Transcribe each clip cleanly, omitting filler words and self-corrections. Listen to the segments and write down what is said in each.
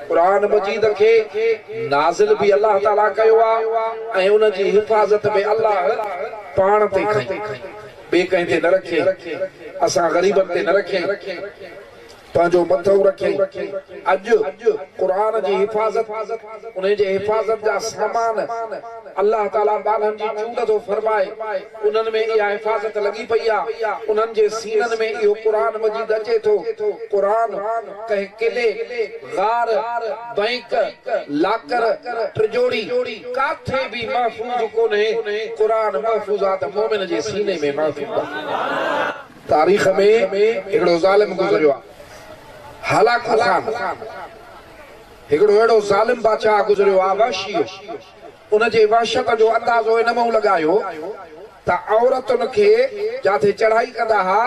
कुरान मजीद के नाज़िल भी अल्लाह ताला कयो आ ऐं उन जी हिफ़ाज़त में अल्लाह पाण ते खई बे कहीं ते न रखे असा गरीबन ते न रखे पांजो मथो रखे अज कुरान जी हिफ़ाज़त उन जे हिफ़ाज़त जा सामान अल्लाह ताला बालन जी चूंड तो फरमाए उनन में इहा हिफ़ाज़त लगी पई आ उनन जे सीनन में इहो कुरान मजीद अचे थो कुरान कहीं किले गार बैंक लाकर त्रिजोड़ी काथे भी महफूज कोने कुरान महफूज आ त मोमिन जे सीने में महफूज आ तारीख में एकड़ो ज़ालिम गुज़रियो आ हलाकू खान एकड़ो एड़ो ज़ालिम बादशाह गुज़रियो आ वहशी उन जे वहशत जो अंदाज़ो इन मूं लगायो त औरतुन खे जाथे चढ़ाई कंदा हा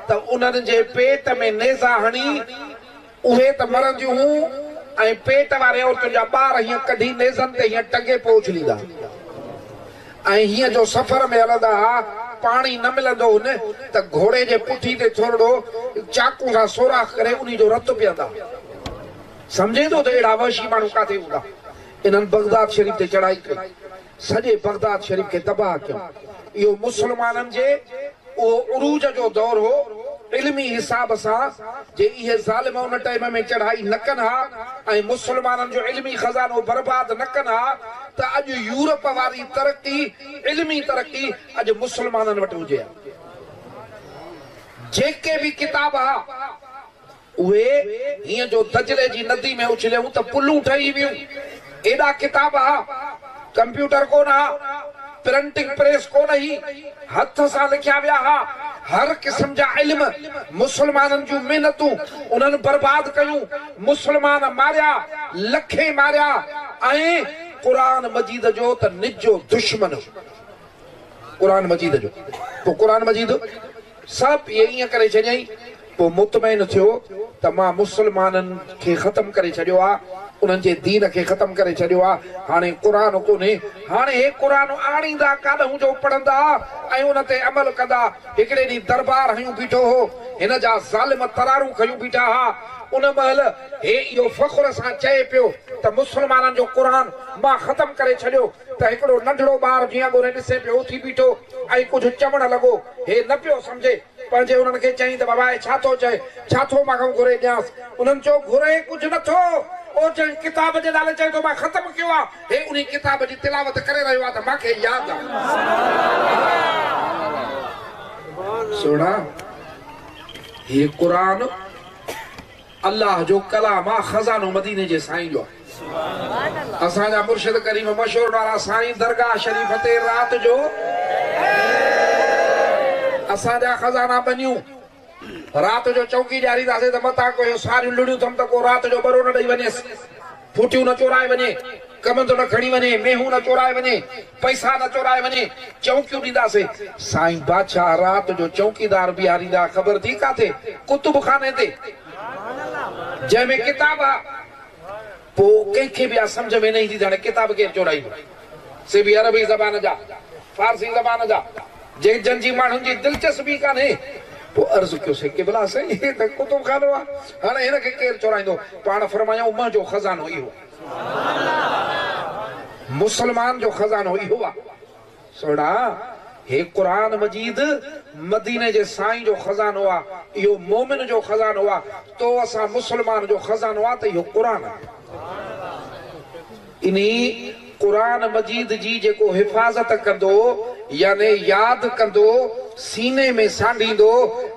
त उन्हनि जे पेट में नेज़ा हणी उहे त मरंदियूं ऐं पेट वारे औरतुनि जा ॿार हीअं कढी नेज़नि ते हीअं टंगे पोइ उछलींदा ऐं हीअं जो सफ़र में हलंदा हा पानी न मिलंदो हुन त घोड़े जे पुठी ते थोरो चाकू सां सोराख करे उन्ही जो रत पीअंदा समझे थो त अहिड़ा वहशी माण्हू काथे हूंदा इन्हनि बगदाद शरीफ़ ते चढ़ाई कई सॼे बगदाद शरीफ़ खे तबाह कयो इहो मुस्लमाननि जे उहो उरूज जो दौर हो इल्मी हिसाब सां जे इहे ज़ालिम उन टाइम में चढ़ाई न कनि हा ऐं मुस्लमाननि जो इल्मी खज़ानो बर्बाद न कनि हा त अॼु यूरोप वारी तरक्की इल्मी तरक्की अॼु मुस्लमाननि वटि हुजे जेके भी किताब हा उहे हीअं जो दजले जी नदी में उछलियूं त पुलूं ठही वियूं एॾा किताब हा कंप्यूटर कोन हा प्रिंटिंग प्रेस कोन ही हथ सां लिखिया विया हा हर किस्म जा इल्म मुसलमाननि जूं मेहनतूं उन्हनि बर्बाद कयूं मुसलमान मारिया लखे मारिया ऐं कुरान मजीद जो त निजो दुश्मन कुरान मजीद जो पोइ कुरान मजीद सभु इहे ईअं करे छॾियईं पोइ मुतमइन थियो त मां मुसलमाननि खे ख़तम करे छॾियो आहे उन्हनि जे दीन खे ख़तम करे छॾियो आहे हाणे क़ुरान कोन्हे हाणे हे क़ुरान आणींदा काॾहूं जो पढ़ंदा ऐं उन ते अमल कंदा हिकिड़े ॾींहुं दरबार हयूं बीठो हो हिन जा ज़ालिम तरारूं खयूं बीठा हा उन महिल हे इहो फ़ख्र सां चए पियो त मुसलमाननि जो क़ुरान मां ख़तम करे छॾियो त हिकिड़ो नंढड़ो ॿार जीअं ॻोल्हे ॾिसे पियो उथी बीठो ऐं कुझु चवण लॻो हे न पियो सम्झे पंहिंजे उन्हनि खे चई त बाबा छा थो चए छा थो मां घुरे ॾियांसि उन्हनि चयो घुरे कुझु नथो ओ चई किताब जे नाले चए थो मां ख़तम कयो आहे हे उन किताब जी तिलावत करे रहियो आहे त मूंखे यादि आहे सुणा हे क़ुरान अल्लाह जो कलाम आहे खज़ानो मदीने जे साईं जो असांजा मुर्शिद करीम मशहूर वारा साईं दरगाह शरीफ़ ते रात जो असांजा खज़ाना बनियूं रात जो चौकी ॾियारींदासीं त मथां कोई सारियूं लुड़ियूं अथमि त को रात जो बरो न ॾेई वञेसि फुटियूं न चोराए वञे कमंदो न खणी वञे मेहूं न चोराए वञे पैसा न चोराए वञे चौकियूं ॾींदासीं साईं बादशाह रात जो चौकीदार बीहारींदा ख़बर थी काथे कुतुब खाने ते जंहिंमें किताब आहे पोइ कंहिंखे बि सम्झ में न ईंदी त हाणे किताब केरु चोराईंदो से बि अरबी ज़बान जा फारसी ज़बान जा जंहिं जी माण्हुनि जी दिलचस्पी कान्हे पोइ अर्ज़ु कयोसीं क़िबला साईं हे त कुतुब खानो आहे हाणे हिनखे केरु चोराईंदो पाण फरमायूं मुंहिंजो खज़ानो इहो मुसलमान जो खज़ानो इहो आहे सोड़ा हे कुरान मजीद मदीने जे साईं जो खज़ानो आहे इहो मोमिन जो खज़ानो आहे तो असां मुसलमान जो खज़ानो आहे त इहो कुरान आहे इन्ही कुरान मजीद जी जेको हिफ़ाज़त कंदो यानी यादि कंदो सीने में सांडींदो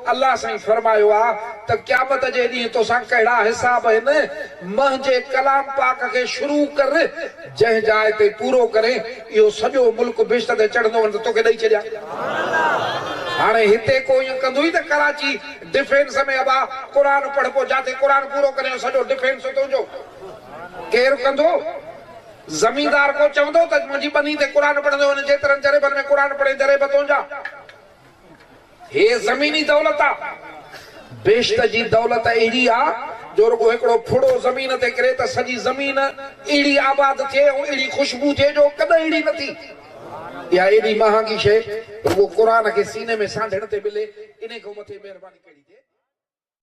अल्लाह साईं फरमायो आहे त क़यामत जे ॾींहुं तोसां कहिड़ा हिसाब आहिनि मुंहिंजे कलाम पाक खे शुरू कर जंहिं जाइ ते पूरो करे इहो सॼो मुल्क बिश्त ते चढ़ंदो वञे तोखे ॾेई छॾियां हाणे हिते को ईअं कंदो ई त कराची डिफेंस में अबा क़ुरान पढ़बो जाते क़ुरान पूरो करे सॼो डिफेंस तुंहिंजो केरु कंदो ज़मींदार को चवंदो त मुंहिंजी बनी ते क़ुरान पढ़ंदो वञे जेतिरनि जरेबनि में क़ुरान पढ़े जरेब तुंहिंजा हे ज़मीनी दौलत आहे बेश्त जी दौलत अहिड़ी आहे जो रुगो हिकिड़ो फुड़ो ज़मीन ते किरे त सॼी ज़मीन अहिड़ी आबाद थिए ऐं अहिड़ी ख़ुशबू थिए जो कॾहिं अहिड़ी न थी इहा एॾी महांगी शइ रुगो क़ुरान खे सीने में सांढण ते मिले इन खां मथे महिरबानी कहिड़ी थिए।